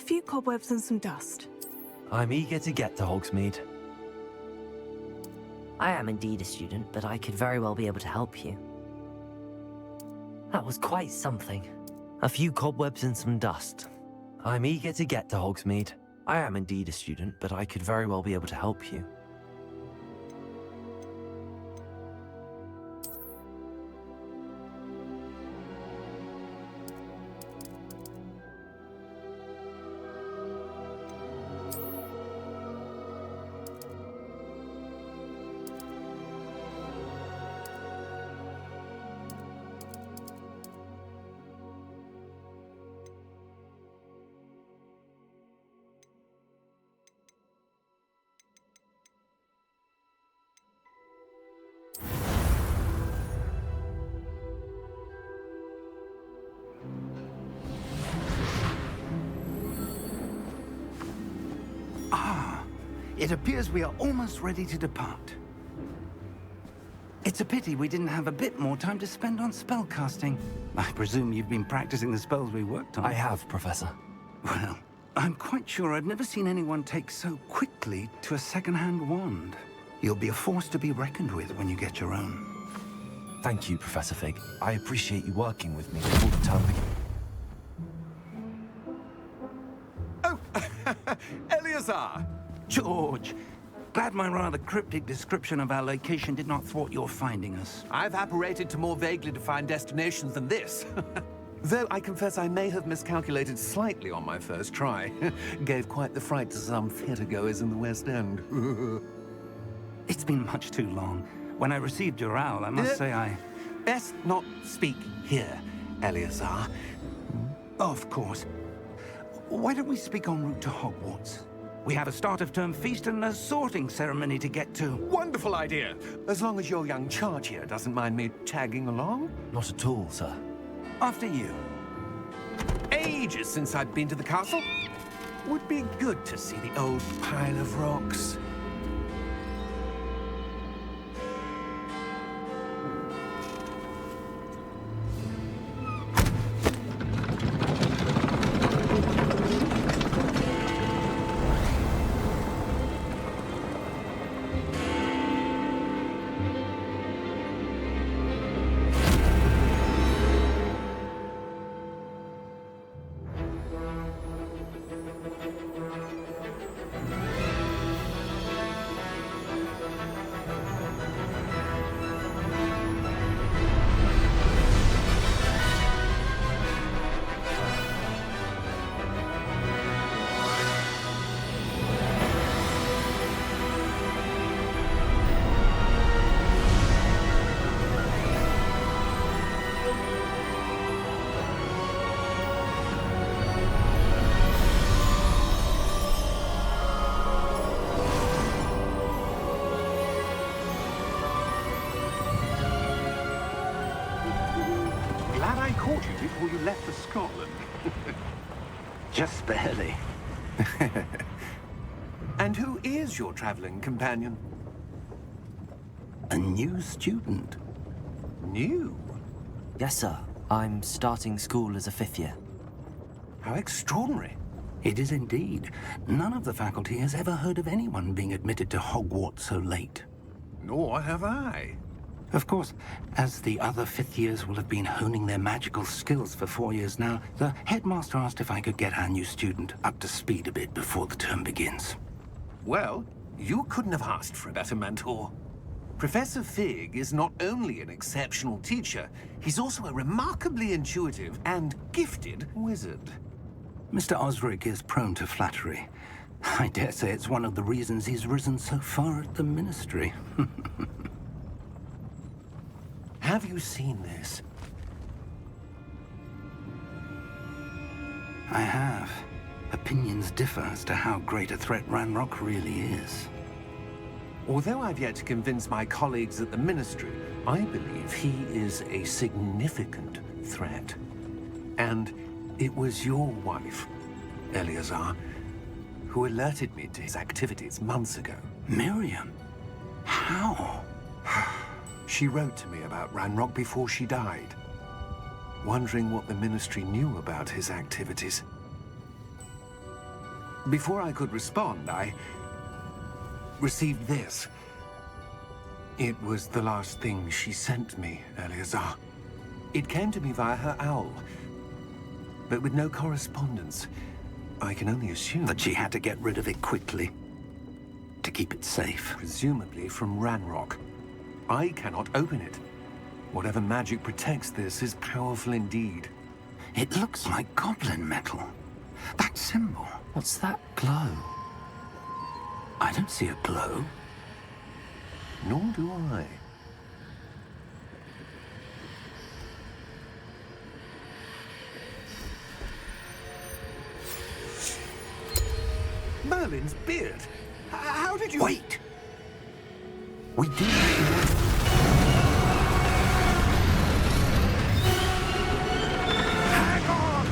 few cobwebs and some dust. I'm eager to get to Hogsmeade. I am indeed a student, but I could very well be able to help you. That was quite something. A few cobwebs and some dust. I'm eager to get to Hogsmeade. I am indeed a student, but I could very well be able to help you. It appears we are almost ready to depart. It's a pity we didn't have a bit more time to spend on spellcasting. I presume you've been practicing the spells we worked on. I have, Professor. Well, I'm quite sure I've never seen anyone take so quickly to a second-hand wand. You'll be a force to be reckoned with when you get your own. Thank you, Professor Fig. I appreciate you working with me before the term begins. Oh, Eleazar! George, glad my rather cryptic description of our location did not thwart your finding us. I've apparated to more vaguely defined destinations than this. Though I confess I may have miscalculated slightly on my first try. Gave quite the fright to some theatre-goers in the West End. It's been much too long. When I received your owl, I must say I... Best not speak here, Eleazar. Of course. Why don't we speak en route to Hogwarts? We have a start-of-term feast and a sorting ceremony to get to. Wonderful idea! As long as your young charge here doesn't mind me tagging along. Not at all, sir. After you. Ages since I'd been to the castle. Would be good to see the old pile of rocks. Glad I caught you before you left for Scotland. Just barely. And who is your traveling companion? A new student. New? Yes, sir. I'm starting school as a 5th year. How extraordinary. It is indeed. None of the faculty has ever heard of anyone being admitted to Hogwarts so late. Nor have I. Of course, as the other 5th years will have been honing their magical skills for 4 years now, the headmaster asked if I could get our new student up to speed a bit before the term begins. Well, you couldn't have asked for a better mentor. Professor Fig is not only an exceptional teacher, he's also a remarkably intuitive and gifted wizard. Mr. Osric is prone to flattery. I dare say it's one of the reasons he's risen so far at the Ministry. Have you seen this? I have. Opinions differ as to how great a threat Ranrock really is. Although I've yet to convince my colleagues at the Ministry, I believe he is a significant threat. And it was your wife, Eleazar, who alerted me to his activities months ago. Miriam? How? She wrote to me about Ranrock before she died, wondering what the Ministry knew about his activities. Before I could respond, I received this. It was the last thing she sent me, Eleazar. It came to me via her owl, but with no correspondence. I can only assume That she had to get rid of it quickly to keep it safe. presumably from Ranrock. I cannot open it. Whatever magic protects this is powerful indeed. It looks like goblin metal. That symbol. What's that glow? I don't see a glow. Nor do I. Merlin's beard. How did you... Wait! We do. Hang on!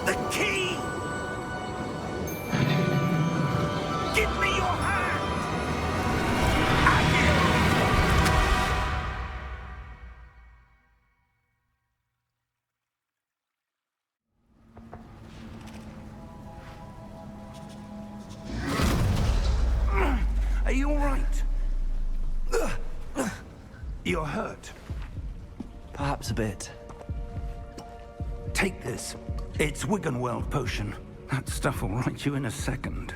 The key! Give me your hand! Are you all right? You're hurt. Perhaps a bit. Take this. It's Wiggenweld potion. That stuff will right you in a second.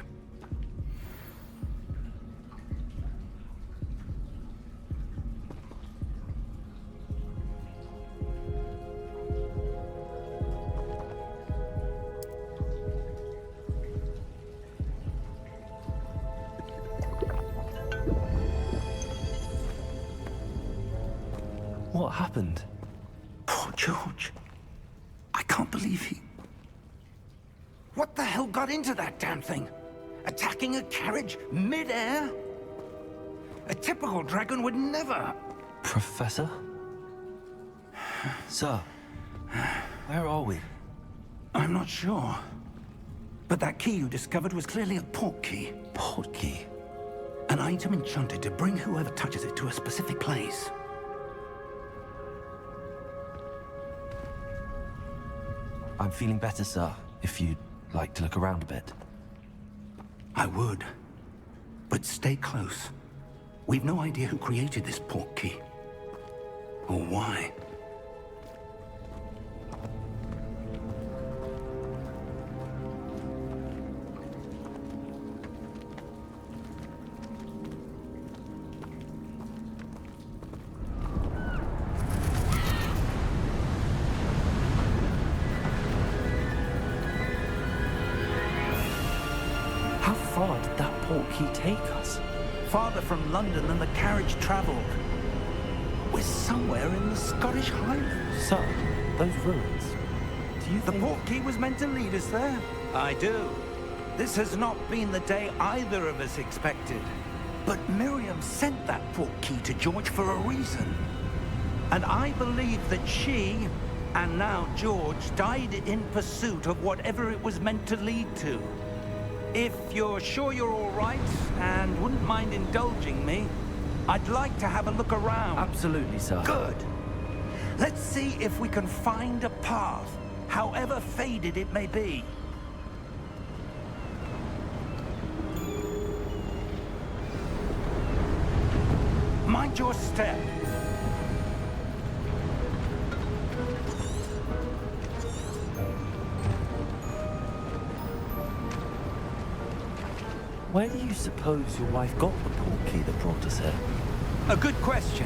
What happened? Poor George. I can't believe he... What the hell got into that damn thing? Attacking a carriage mid-air? A typical dragon would never... Professor? Sir, where are we? I'm not sure. But that key you discovered was clearly a port key. Port key? An item enchanted to bring whoever touches it to a specific place. I'm feeling better, sir, if you'd like to look around a bit. I would. But stay close. We've no idea who created this port key. Or why. How far did that port key take us? Farther from London than the carriage traveled. We're somewhere in the Scottish Highlands. Sir, those ruins. Do you The think... port key was meant to lead us there? I do. This has not been the day either of us expected. But Miriam sent that port key to George for a reason. And I believe that she, and now George, died in pursuit of whatever it was meant to lead to. If you're sure you're all right, and wouldn't mind indulging me, I'd like to have a look around. Absolutely, sir. Good. Let's see if we can find a path, however faded it may be. Mind your step. Where do you suppose your wife got the port key that brought us here? A good question.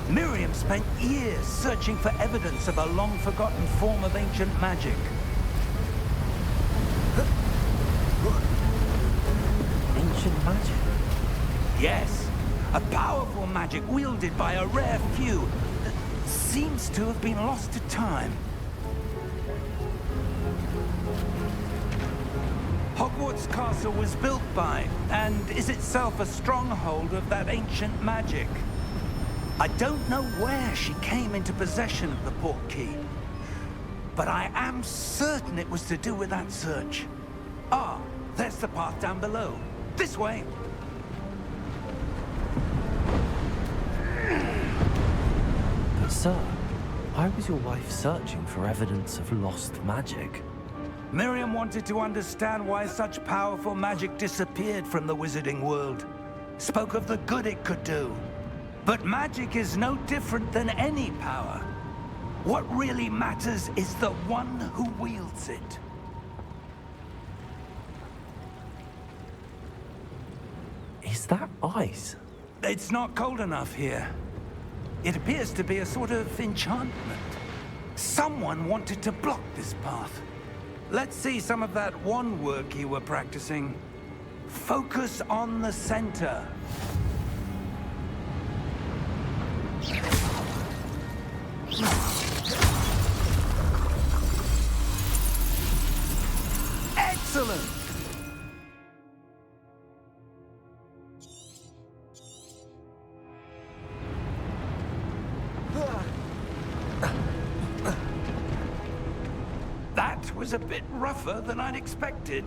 Miriam spent years searching for evidence of a long-forgotten form of ancient magic. Ancient magic? Yes, a powerful magic wielded by a rare few that seems to have been lost to time. Hogwarts Castle was built by, and is itself a stronghold of that ancient magic. I don't know where she came into possession of the portkey, but I am certain it was to do with that search. Ah, there's the path down below. This way. But sir, why was your wife searching for evidence of lost magic? Miriam wanted to understand why such powerful magic disappeared from the wizarding world. Spoke of the good it could do. But magic is no different than any power. What really matters is the one who wields it. Is that ice? It's not cold enough here. It appears to be a sort of enchantment. Someone wanted to block this path. Let's see some of that wand work you were practicing. Focus on the center. Excellent! That was a bit rougher than I'd expected.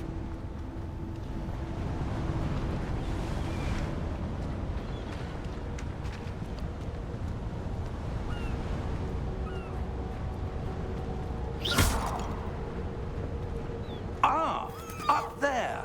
Ah, up there.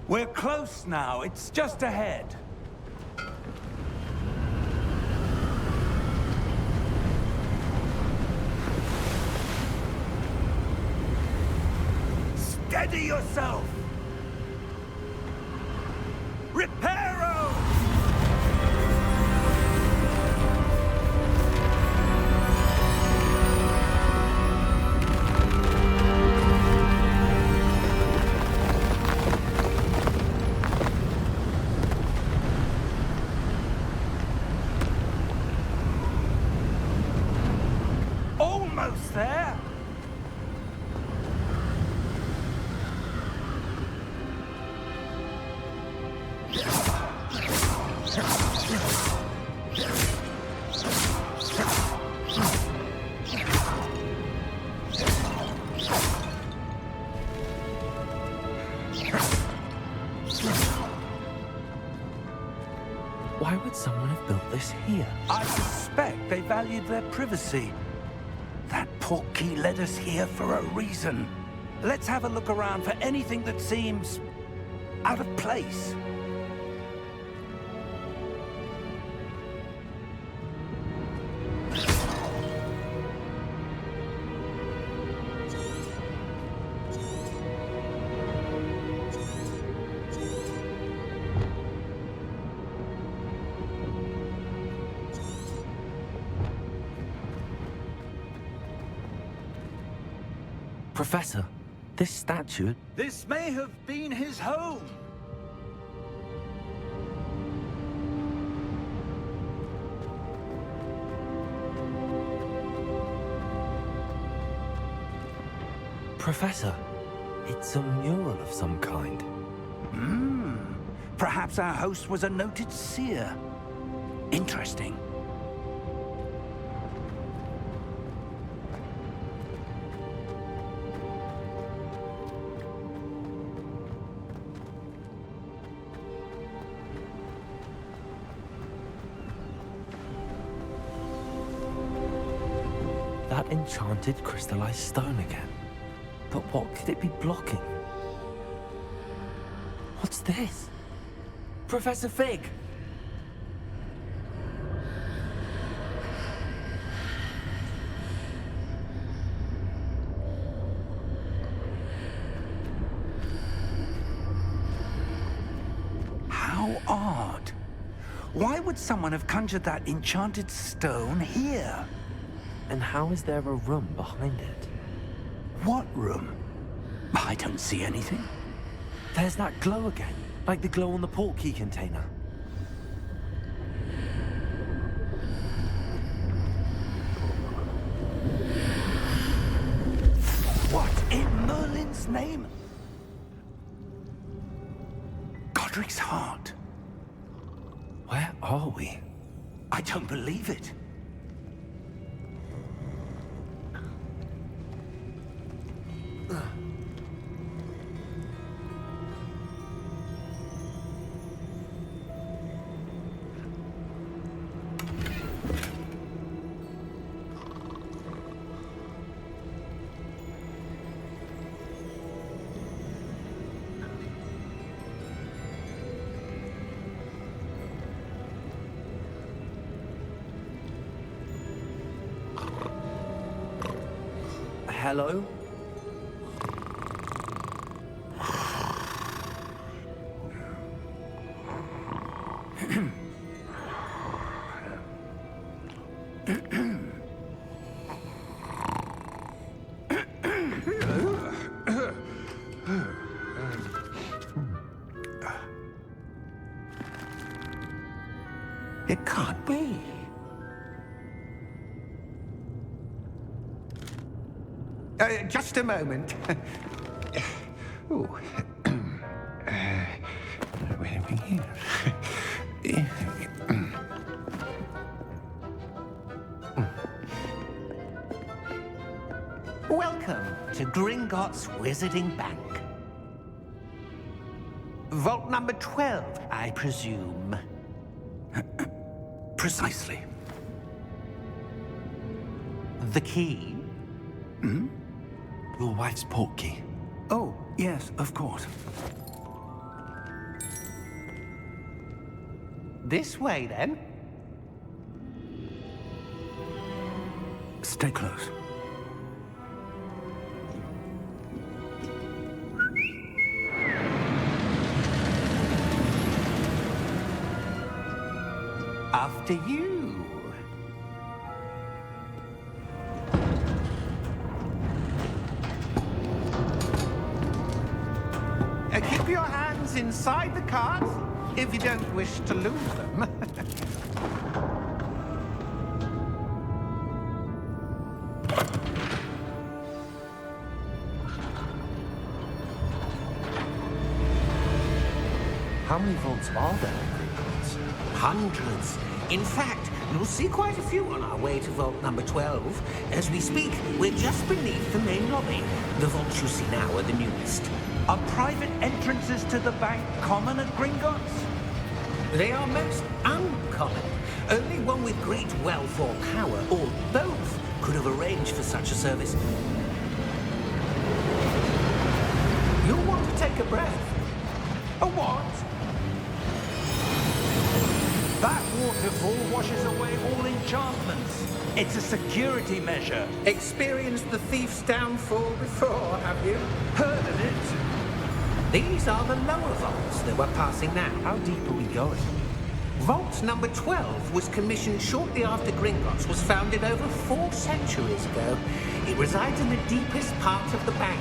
We're close now. It's just ahead. Steady yourself! Reparo! Almost there! Why would someone have built this here? I suspect they valued their privacy. That portkey led us here for a reason. Let's have a look around for anything that seems out of place. Professor, this statue... This may have been his home. Professor, it's a mural of some kind. Perhaps our host was a noted seer. Interesting. That enchanted crystallized stone again. But what could it be blocking? What's this? Professor Fig! odd. Why would someone have conjured that enchanted stone here? And how is there a room behind it? What room? I don't see anything. There's that glow again, like the glow on the portkey container. What in Merlin's name? Godric's heart. Where are we? I don't believe it. Hello? It can't be. Just a moment. Oh. Where are we here? Welcome to Gringotts Wizarding Bank. Vault number 12, I presume. Precisely. The key? Your wife's portkey. Oh, yes, of course. This way, then. Stay close. After you. Keep your hands inside the cart if you don't wish to lose them. How many vaults are there in Gringotts? Hundreds. In fact, you'll see quite a few on our way to vault number 12. As we speak, we're just beneath the main lobby. The vaults you see now are the newest. Are private entrances to the bank common at Gringotts? They are most uncommon. Only one with great wealth or power, or both, could have arranged for such a service. You'll want to take a breath. A what? That waterfall washes away all enchantments. It's a security measure. Experienced the thief's downfall before, have you? Heard of it? These are the lower vaults that we're passing now. How deep are we going? Vault number 12 was commissioned shortly after Gringotts was founded over 4 centuries ago. It resides in the deepest part of the bank.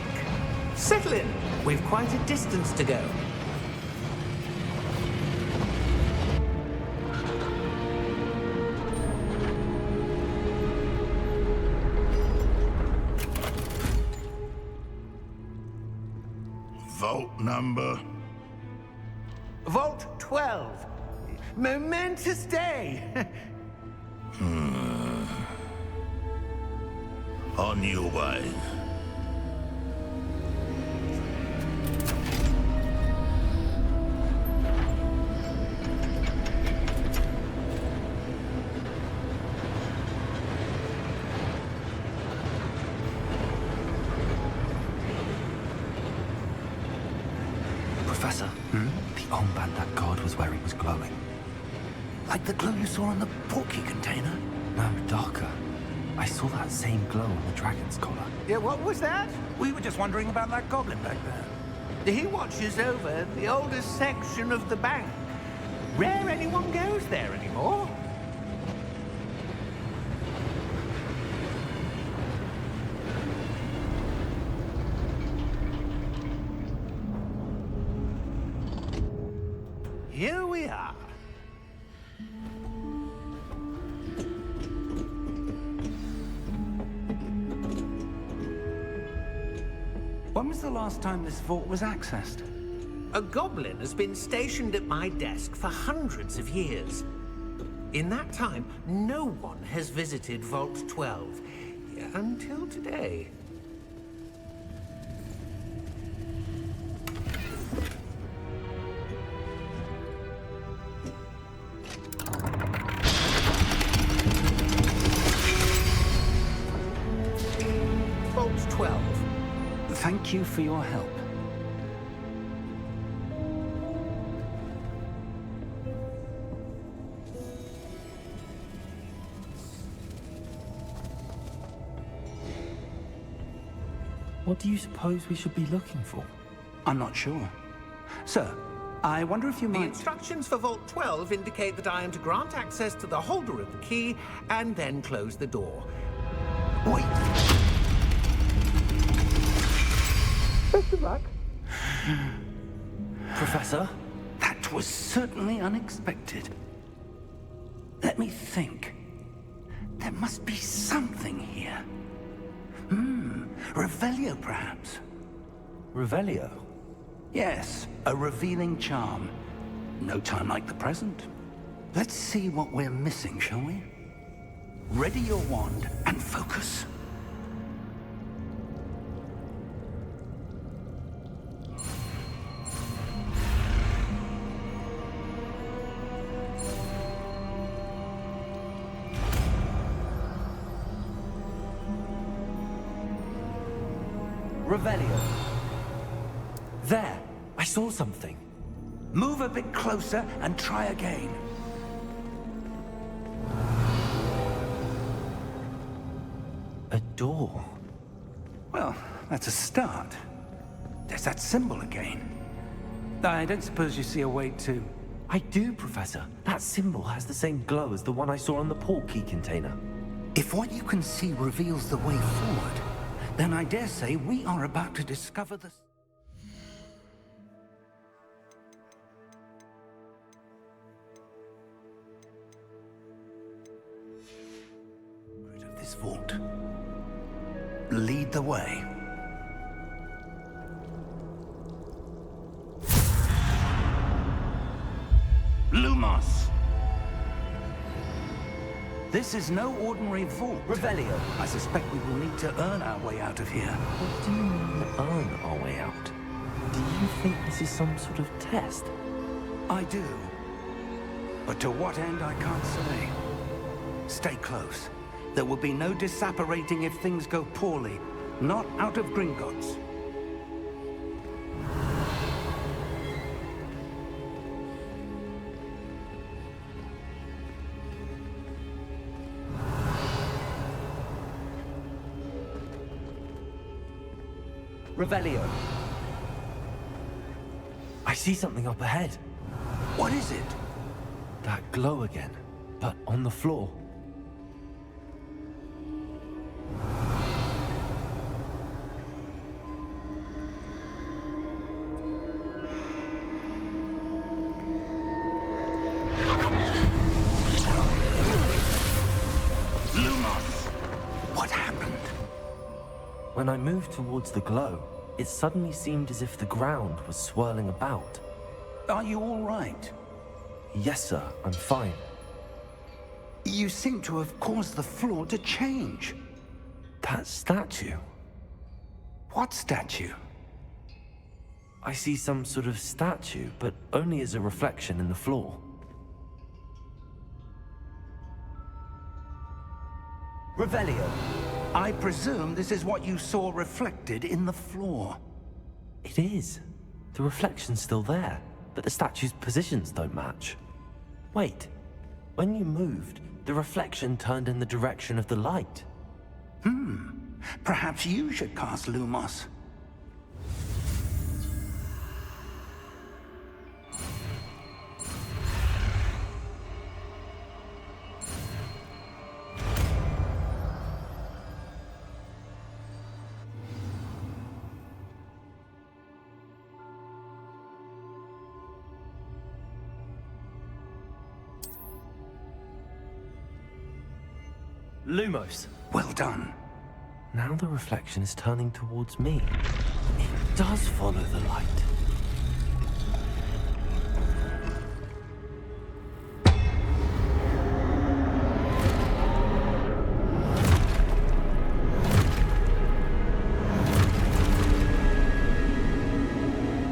Settle in. We've quite a distance to go. Vault number? Vault 12. Momentous day. On your way. Professor, the armband that guard was wearing was glowing. Like the glow you saw on the portkey container? No, darker. I saw that same glow on the dragon's collar. Yeah, what was that? We were just wondering about that goblin back there. He watches over the oldest section of the bank. Rare anyone goes there anymore. Here we are. When was the last time this vault was accessed? A goblin has been stationed at my desk for hundreds of years. In that time, no one has visited Vault 12. Until today. Vault 12. Thank you for your help. What do you suppose we should be looking for? I'm not sure. Sir, I wonder if you The might... instructions for Vault 12 indicate that I am to grant access to the holder of the key and then close the door. Wait! Best of luck. Professor? That was certainly unexpected. Let me think. There must be something here. Revelio, perhaps? Revelio? Yes, a revealing charm. No time like the present. Let's see what we're missing, shall we? Ready your wand and focus. Revelio. There! I saw something. Move a bit closer and try again. A door. Well, that's a start. There's that symbol again. I don't suppose you see a way to... I do, Professor. That symbol has the same glow as the one I saw on the portkey container. If what you can see reveals the way forward, then I dare say we are about to discover the... of this vault. Lead the way. Lumos! This is no ordinary vault. Revelio. I suspect we will need to earn our way out of here. What do you mean, earn our way out? Do you think this is some sort of test? I do. But to what end, I can't say. Stay close. There will be no disapparating if things go poorly. Not out of Gringotts. Revelio. I see something up ahead. What is it? That glow again, but on the floor. What happened? When I moved towards the glow, it suddenly seemed as if the ground was swirling about. Are you all right? Yes, sir, I'm fine. You seem to have caused the floor to change. That statue. What statue? I see some sort of statue, but only as a reflection in the floor. Revelio. I presume this is what you saw reflected in the floor. It is. The reflection's still there, but the statue's positions don't match. Wait. When you moved, the reflection turned in the direction of the light. Perhaps you should cast Lumos. Lumos. Well done. Now the reflection is turning towards me. It does follow the light.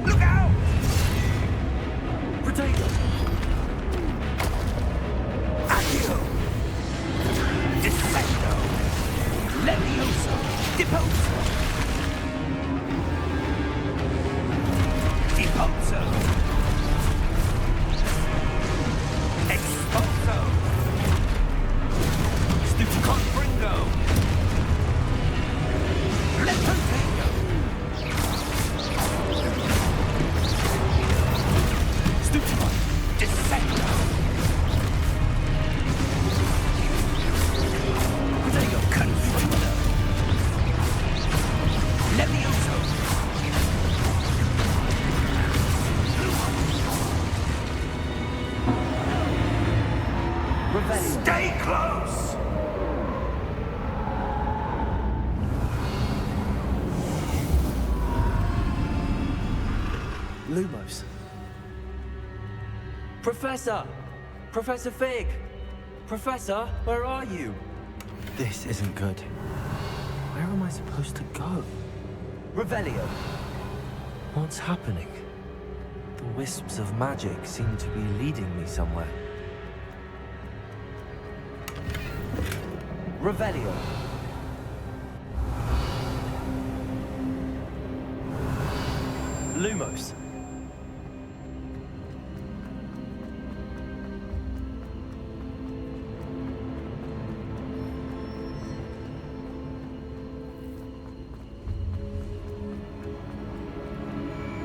Look out! Potato! Accio! Defendo! Levioso! Deposo! Deposo! Exposo! Stupicon Bringo! Lepotato! Stupicon Descendo! Potato Confundo! Levioso! Stay close! Lumos. Professor! Professor Fig! Professor, where are you? This isn't good. Where am I supposed to go? Revelio. What's happening? The wisps of magic seem to be leading me somewhere. Revelio. Lumos.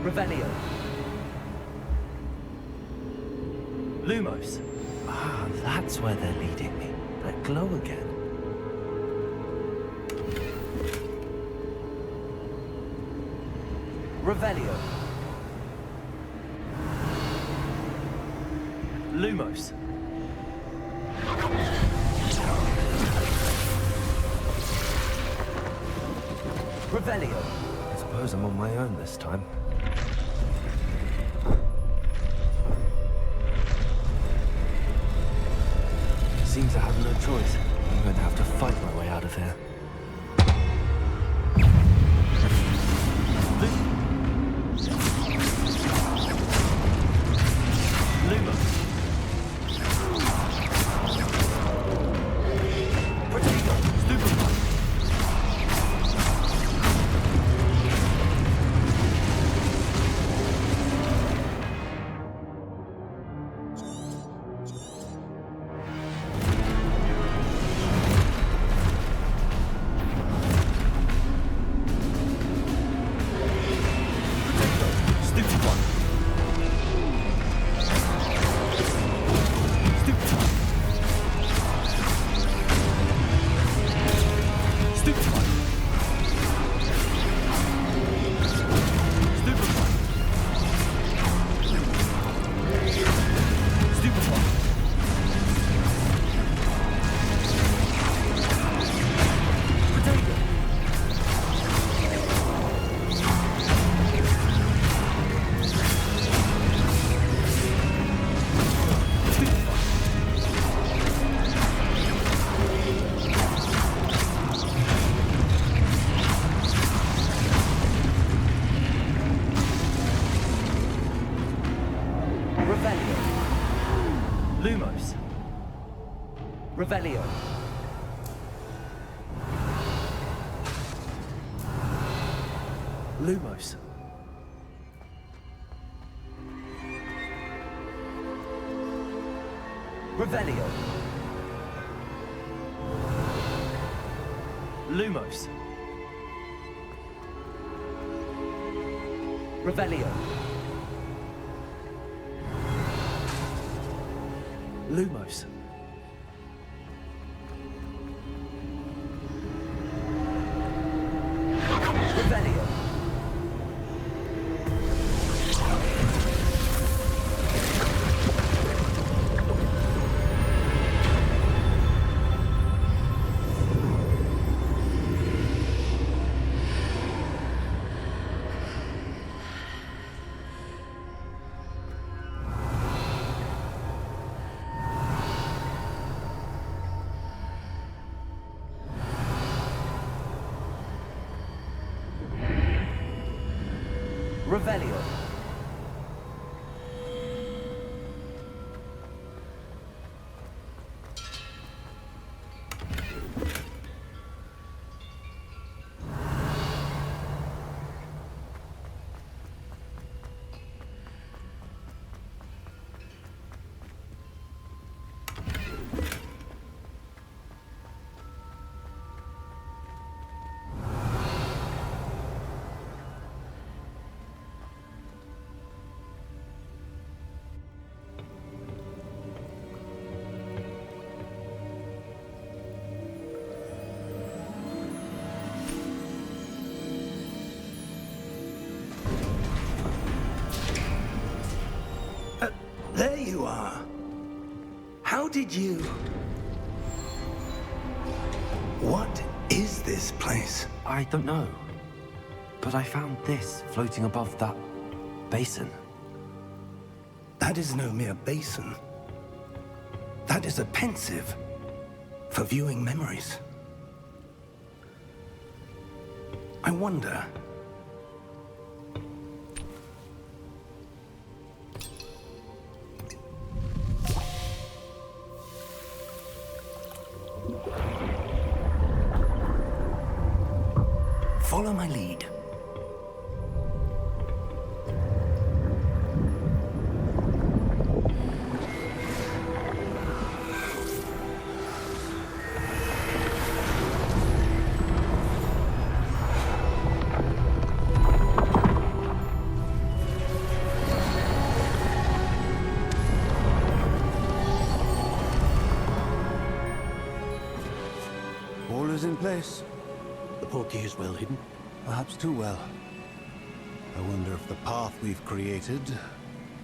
Revelio. Lumos. Ah, that's where they're leading me. That glow again. Revelio. Lumos. Revelio. I suppose I'm on my own this time. Seems I have no choice. I'm going to have to fight my way out of here. Lumos. Potato. Stupefy. Lumos. Revelio. Lumos. Revelio. Lumos. Revelio. Lumos. Revelio. How did you... What is this place? I don't know. But I found this floating above that basin. That is no mere basin. That is a pensive for viewing memories. I wonder... Follow my lead. All is in place. The portkey is well hidden. Perhaps too well. I wonder if the path we've created...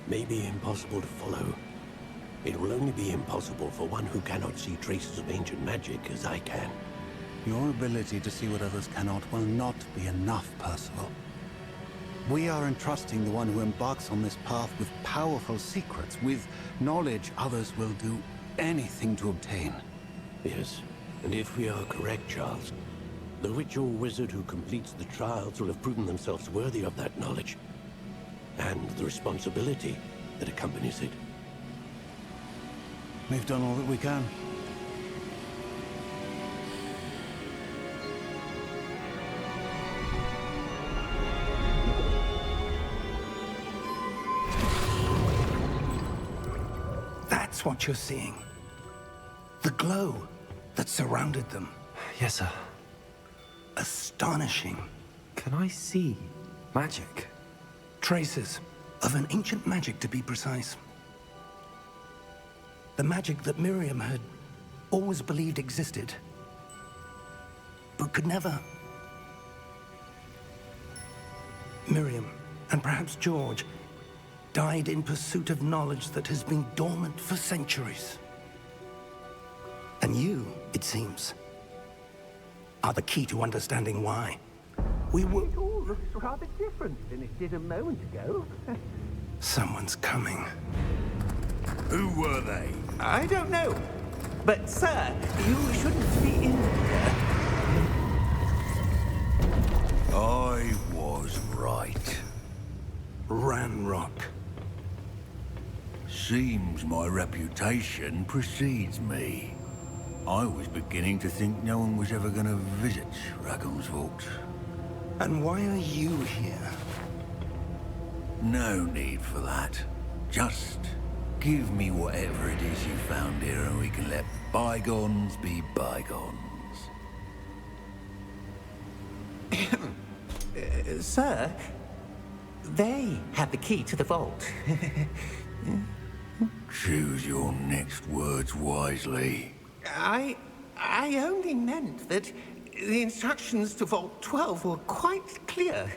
May be impossible to follow. It will only be impossible for one who cannot see traces of ancient magic as I can. Your ability to see what others cannot will not be enough, Percival. We are entrusting the one who embarks on this path with powerful secrets, with knowledge others will do anything to obtain. Yes, and if we are correct, Charles, the witch or wizard who completes the trials will have proven themselves worthy of that knowledge, and the responsibility that accompanies it. We've done all that we can. That's what you're seeing. The glow that surrounded them. Yes, sir. Astonishing. Can I see magic? Traces of an ancient magic, to be precise. The magic that Miriam had always believed existed, but could never. Miriam, and perhaps George, died in pursuit of knowledge that has been dormant for centuries. And you, it seems, are the key to understanding why. We will... It all looks rather different than it did a moment ago. Someone's coming. Who were they? I don't know. But, sir, you shouldn't be in here. I was right. Ranrock. Seems my reputation precedes me. I was beginning to think no one was ever going to visit Rackham's Vault. And why are you here? No need for that. Just give me whatever it is you found here and we can let bygones be bygones. Sir, they have the key to the vault. Choose your next words wisely. I only meant that the instructions to Vault 12 were quite clear.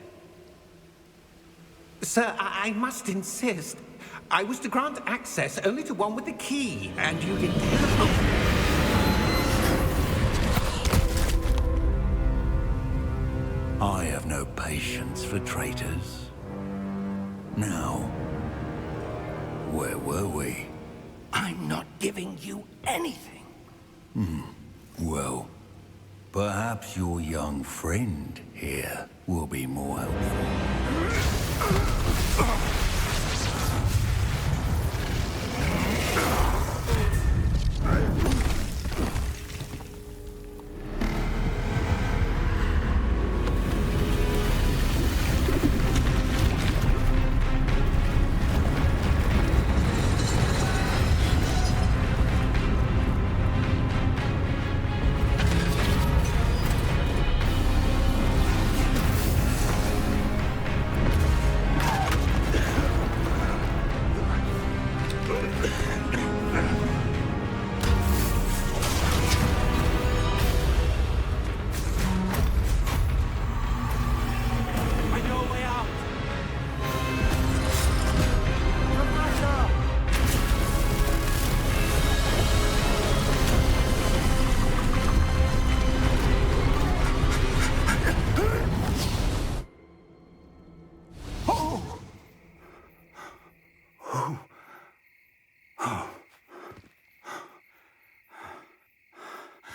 Sir, I must insist. I was to grant access only to one with the key, and you didn't have... I have no patience for traitors. Now, where were we? I'm not giving you anything. Well, perhaps your young friend here will be more helpful.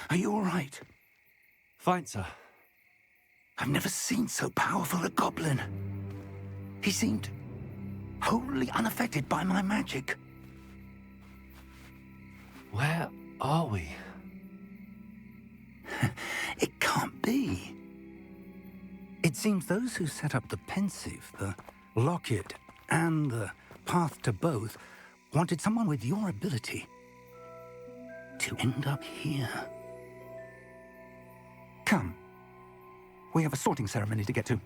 Are you all right? Fine, sir. I've never seen so powerful a goblin. He seemed wholly unaffected by my magic. Where are we? It can't be. It seems those who set up the pensive, the locket, and the path to both wanted someone with your ability to end up here. Come. We have a sorting ceremony to get to.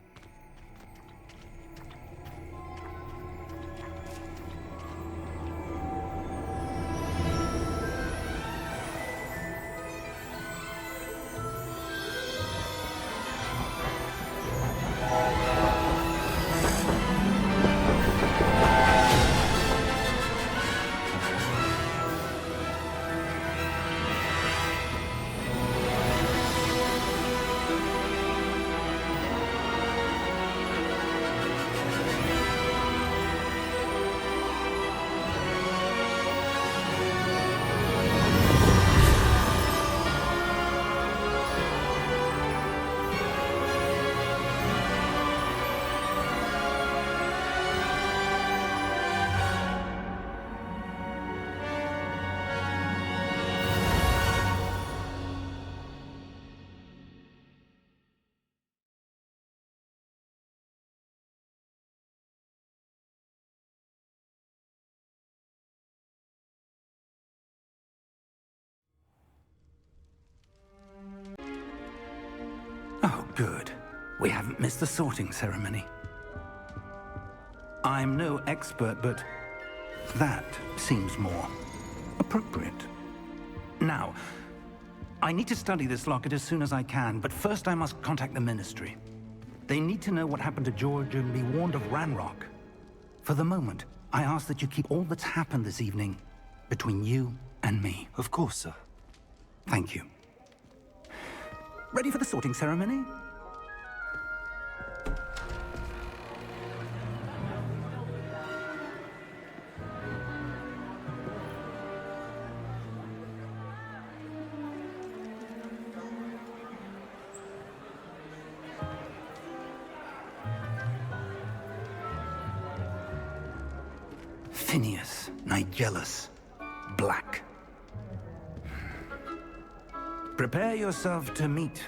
Oh, good. We haven't missed the sorting ceremony. I'm no expert, but that seems more appropriate. Now, I need to study this locket as soon as I can, but first I must contact the Ministry. They need to know what happened to George and be warned of Ranrock. For the moment, I ask that you keep all that's happened this evening between you and me. Of course, sir. Thank you. Ready for the sorting ceremony? Phineas, Nigellus, Black. Prepare yourself to meet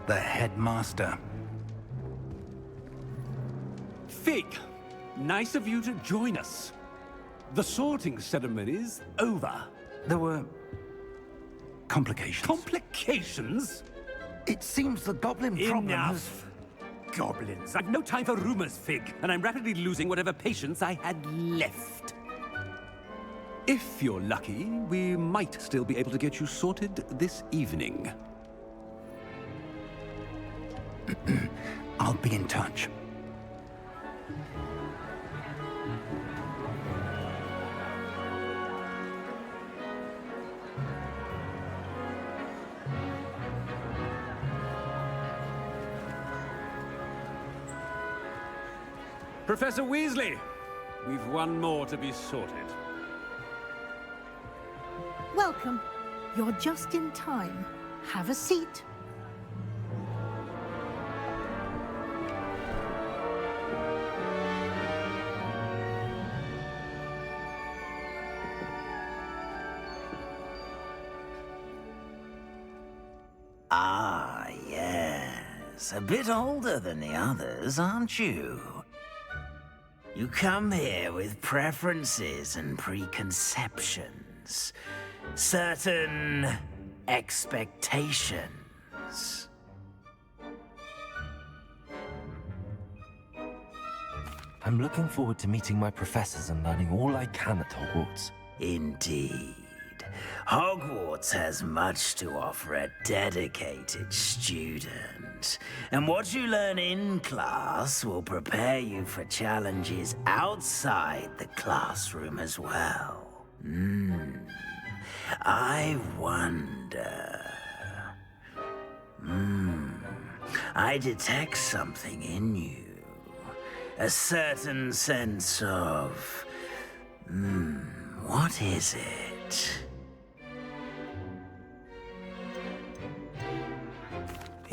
the headmaster. Fig, nice of you to join us. The sorting ceremony's over. There were complications. Complications? It seems the goblin problem Enough. Goblins. I've no time for rumors, Fig, and I'm rapidly losing whatever patience I had left. If you're lucky, we might still be able to get you sorted this evening. I'll be in touch. Professor Weasley, we've one more to be sorted. Welcome. You're just in time. Have a seat. Ah, yes. A bit older than the others, aren't you? You come here with preferences and preconceptions. Certain expectations. I'm looking forward to meeting my professors and learning all I can at Hogwarts. Indeed. Hogwarts has much to offer a dedicated student. And what you learn in class will prepare you for challenges outside the classroom as well. I wonder... I detect something in you. A certain sense of... what is it?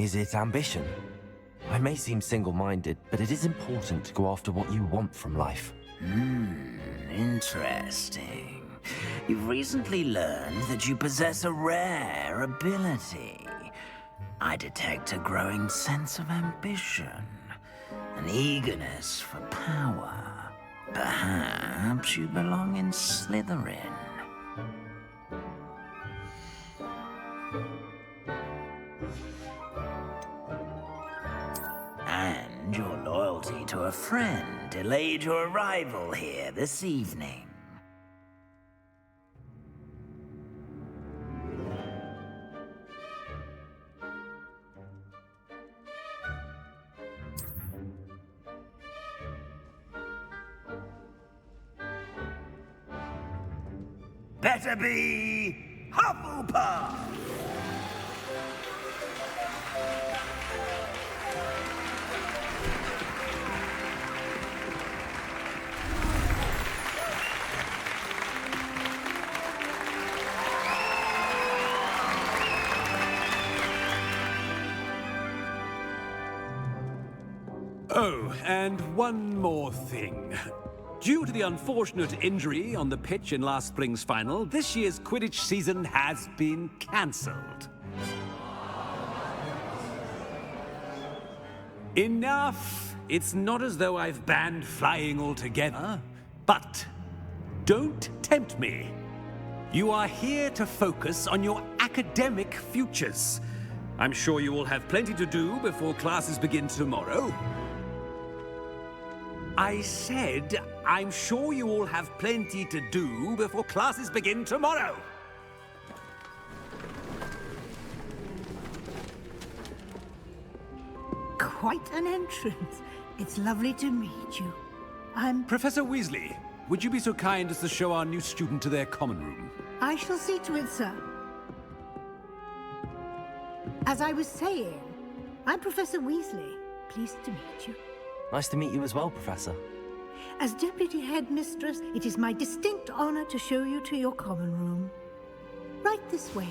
Is it ambition? I may seem single-minded, but it is important to go after what you want from life. Interesting. You've recently learned that you possess a rare ability. I detect a growing sense of ambition, an eagerness for power. Perhaps you belong in Slytherin. And your loyalty to a friend delayed your arrival here this evening. Better be Hufflepuff! Oh, and one more thing. Due to the unfortunate injury on the pitch in last spring's final, this year's Quidditch season has been cancelled. Enough! It's not as though I've banned flying altogether, but don't tempt me. You are here to focus on your academic futures. I'm sure you will have plenty to do before classes begin tomorrow. I said, I'm sure you all have plenty to do before classes begin tomorrow. Quite an entrance. It's lovely to meet you. I'm... Professor Weasley, would you be so kind as to show our new student to their common room? I shall see to it, sir. As I was saying, I'm Professor Weasley. Pleased to meet you. Nice to meet you as well, Professor. As Deputy Headmistress, it is my distinct honor to show you to your common room. Right this way.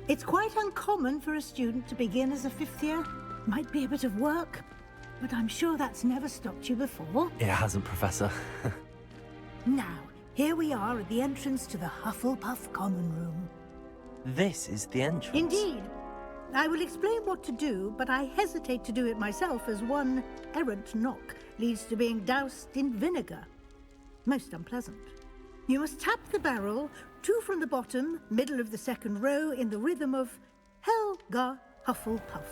It's quite uncommon for a student to begin as a fifth year. Might be a bit of work, but I'm sure that's never stopped you before. It hasn't, Professor. Now, here we are at the entrance to the Hufflepuff common room. This is the entrance. Indeed. I will explain what to do, but I hesitate to do it myself as one errant knock leads to being doused in vinegar. Most unpleasant. You must tap the barrel, 2 from the bottom, middle of the second row, in the rhythm of Helga Hufflepuff.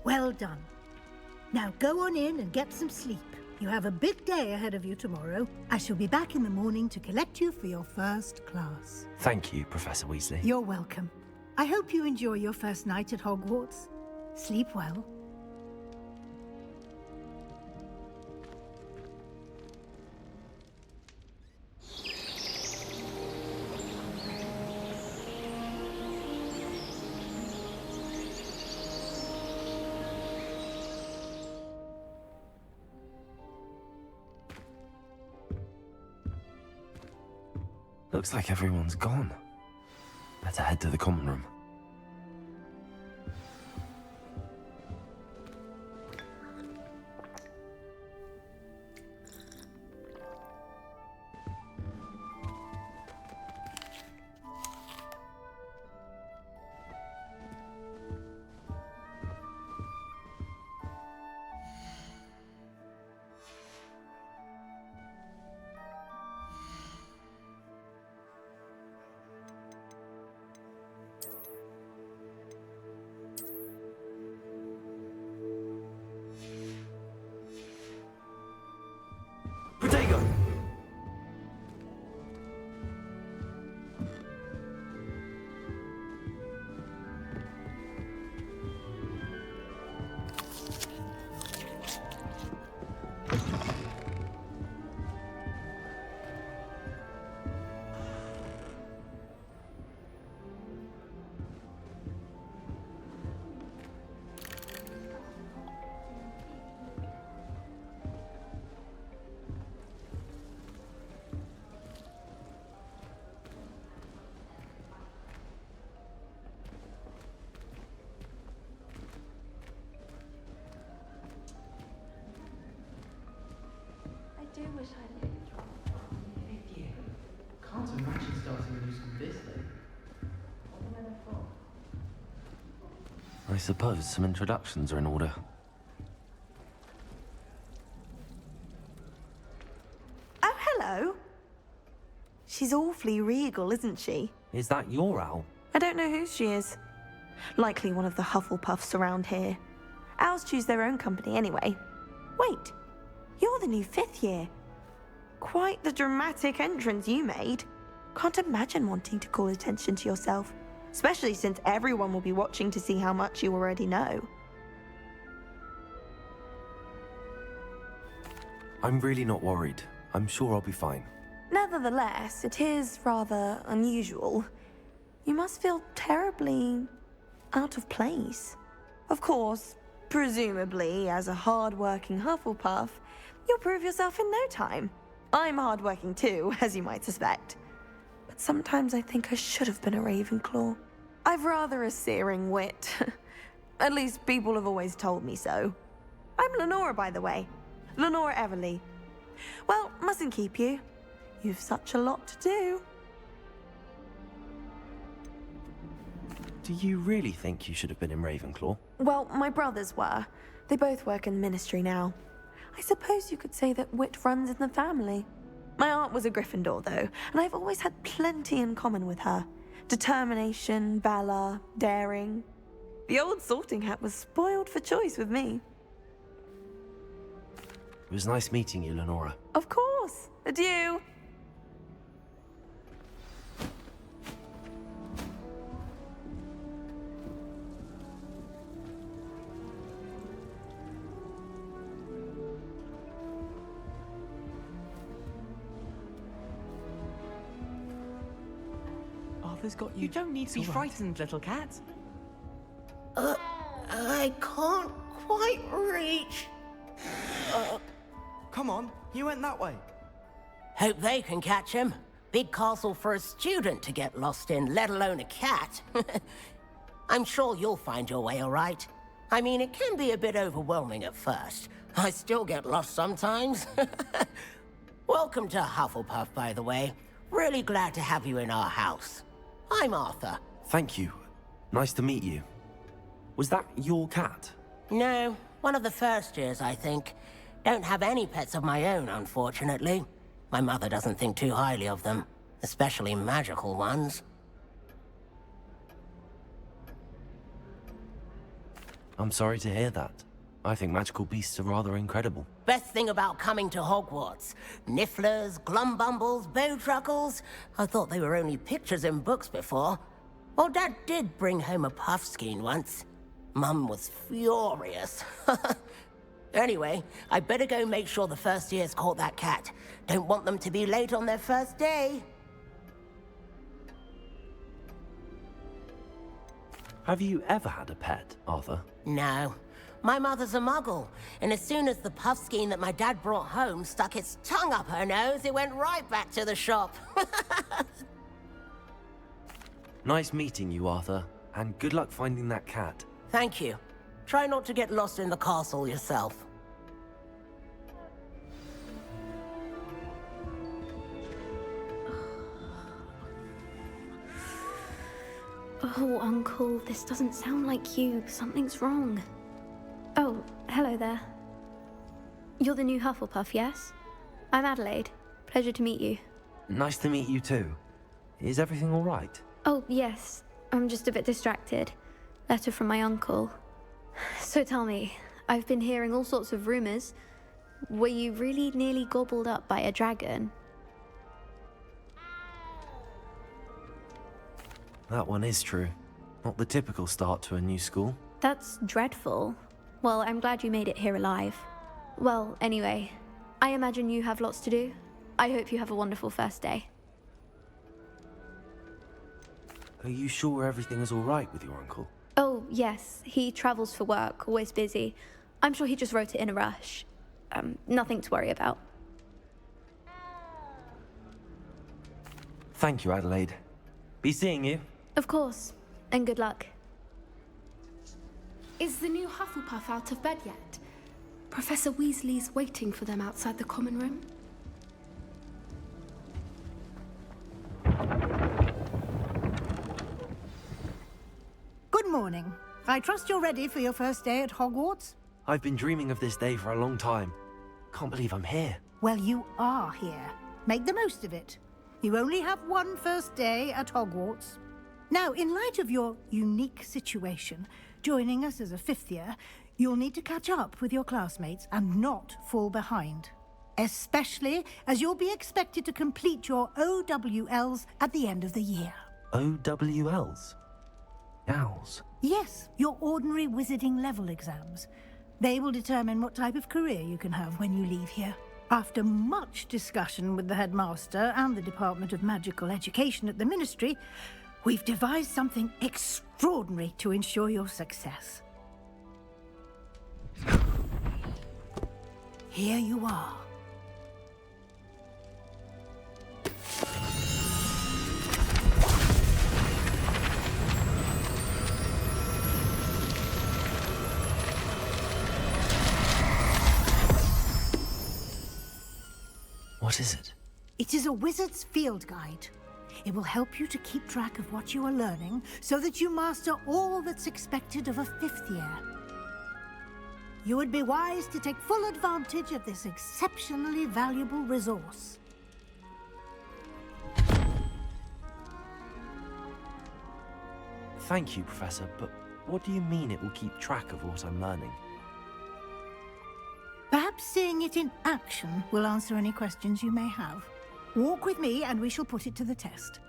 Well done. Now go on in and get some sleep. You have a big day ahead of you tomorrow. I shall be back in the morning to collect you for your first class. Thank you, Professor Weasley. You're welcome. I hope you enjoy your first night at Hogwarts. Sleep well. Looks like everyone's gone. Better head to the common room. wish I'd made the drop. Fifth year. Can't imagine starting a new school this late. What the weather for? I suppose some introductions are in order. Oh, hello. She's awfully regal, isn't she? Is that your owl? I don't know who she is. Likely one of the Hufflepuffs around here. Owls choose their own company anyway. Wait, you're the new fifth year. Quite the dramatic entrance you made. Can't imagine wanting to call attention to yourself, especially since everyone will be watching to see how much you already know. I'm really not worried. I'm sure I'll be fine. Nevertheless, it is rather unusual. You must feel terribly out of place. Of course, presumably, as a hard-working Hufflepuff, you'll prove yourself in no time. I'm hard-working too, as you might suspect. But sometimes I think I should have been a Ravenclaw. I've rather a searing wit. At least people have always told me so. I'm Lenora, by the way. Lenora Everly. Well, mustn't keep you. You've such a lot to do. Do you really think you should have been in Ravenclaw? Well, my brothers were. They both work in the ministry now. I suppose you could say that wit runs in the family. My aunt was a Gryffindor, though, and I've always had plenty in common with her. Determination, valor, daring. The old sorting hat was spoiled for choice with me. It was nice meeting you, Lenora. Of course. Adieu. Arthur's got you. You don't need to be frightened, little cat. I can't quite reach. Come on, you went that way. Hope they can catch him. Big castle for a student to get lost in, let alone a cat. I'm sure you'll find your way all right. I mean, it can be a bit overwhelming at first. I still get lost sometimes. Welcome to Hufflepuff, by the way. Really glad to have you in our house. I'm Arthur. Thank you. Nice to meet you. Was that your cat? No, one of the first years, I think. Don't have any pets of my own, unfortunately. My mother doesn't think too highly of them, especially magical ones. I'm sorry to hear that. I think magical beasts are rather incredible. Best thing about coming to Hogwarts. Nifflers, glumbumbles, bowtruckles. I thought they were only pictures in books before. Well, Dad did bring home a puffskein once. Mum was furious. Anyway, I better go make sure the first years caught that cat. Don't want them to be late on their first day. Have you ever had a pet, Arthur? No. My mother's a muggle, and as soon as the puffskein that my dad brought home stuck its tongue up her nose, it went right back to the shop. Nice meeting you, Arthur, and good luck finding that cat. Thank you. Try not to get lost in the castle yourself. Oh, Uncle, this doesn't sound like you. Something's wrong. Oh, hello there. You're the new Hufflepuff, yes? I'm Adelaide. Pleasure to meet you. Nice to meet you too. Is everything all right? Oh, yes. I'm just a bit distracted. Letter from my uncle. So tell me, I've been hearing all sorts of rumors. Were you really nearly gobbled up by a dragon? That one is true. Not the typical start to a new school. That's dreadful. Well, I'm glad you made it here alive. Well, anyway, I imagine you have lots to do. I hope you have a wonderful first day. Are you sure everything is all right with your uncle? Oh, yes. He travels for work, always busy. I'm sure he just wrote it in a rush. Nothing to worry about. Thank you, Adelaide. Be seeing you. Of course. And good luck. Is the new Hufflepuff out of bed yet? Professor Weasley's waiting for them outside the common room. I trust you're ready for your first day at Hogwarts? I've been dreaming of this day for a long time. Can't believe I'm here. Well, you are here. Make the most of it. You only have one first day at Hogwarts. Now, in light of your unique situation, joining us as a fifth year, you'll need to catch up with your classmates and not fall behind. Especially as you'll be expected to complete your OWLs at the end of the year. OWLs? Owls? Yes, your ordinary wizarding level exams. They will determine what type of career you can have when you leave here. After much discussion with the headmaster and the Department of Magical Education at the Ministry, we've devised something extraordinary to ensure your success. Here you are. What is it? It is a wizard's field guide. It will help you to keep track of what you are learning so that you master all that's expected of a fifth year. You would be wise to take full advantage of this exceptionally valuable resource. Thank you, Professor, but what do you mean it will keep track of what I'm learning? Perhaps seeing it in action will answer any questions you may have. Walk with me and we shall put it to the test.